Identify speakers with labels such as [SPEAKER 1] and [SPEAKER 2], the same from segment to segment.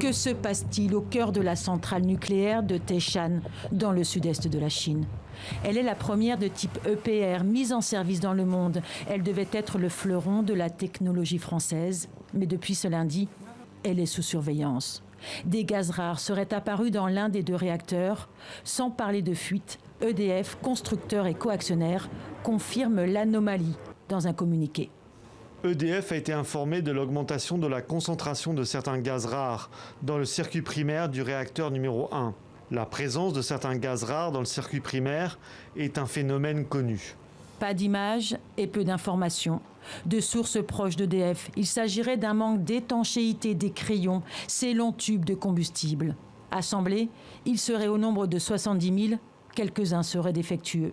[SPEAKER 1] Que se passe-t-il au cœur de la centrale nucléaire de Taishan, dans le sud-est de la Chine? Elle est la première de type EPR mise en service dans le monde. Elle devait être le fleuron de la technologie française. Mais depuis ce lundi, elle est sous surveillance. Des gaz rares seraient apparus dans l'un des 2 réacteurs. Sans parler de fuite, EDF, constructeur et coactionnaire, confirme l'anomalie dans un communiqué.
[SPEAKER 2] EDF a été informé de l'augmentation de la concentration de certains gaz rares dans le circuit primaire du réacteur numéro 1. La présence de certains gaz rares dans le circuit primaire est un phénomène connu.
[SPEAKER 1] Pas d'images et peu d'informations. De sources proches d'EDF, il s'agirait d'un manque d'étanchéité des crayons, ces longs tubes de combustible. Assemblés, ils seraient au nombre de 70 000, quelques-uns seraient défectueux.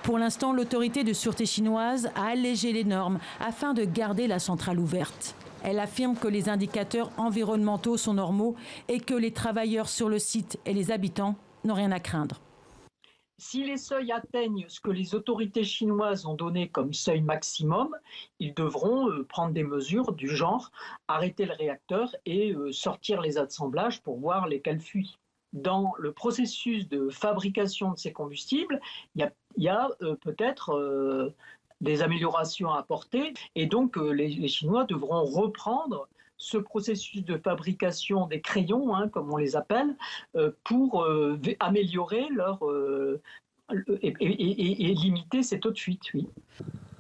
[SPEAKER 1] Pour l'instant, l'autorité de sûreté chinoise a allégé les normes afin de garder la centrale ouverte. Elle affirme que les indicateurs environnementaux sont normaux et que les travailleurs sur le site et les habitants n'ont rien à craindre.
[SPEAKER 3] Si les seuils atteignent ce que les autorités chinoises ont donné comme seuil maximum, ils devront prendre des mesures du genre arrêter le réacteur et sortir les assemblages pour voir lesquels fuient. Dans le processus de fabrication de ces combustibles, il y a peut-être des améliorations à apporter et donc les Chinois devront reprendre ce processus de fabrication des crayons, comme on les appelle, pour améliorer leur et limiter ces taux de fuite. Oui.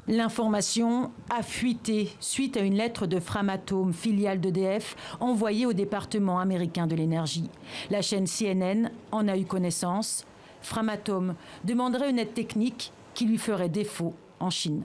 [SPEAKER 1] L'information a fuité suite à une lettre de Framatome, filiale d'EDF, envoyée au département américain de l'énergie. La chaîne CNN en a eu connaissance. Framatome demanderait une aide technique qui lui ferait défaut en Chine.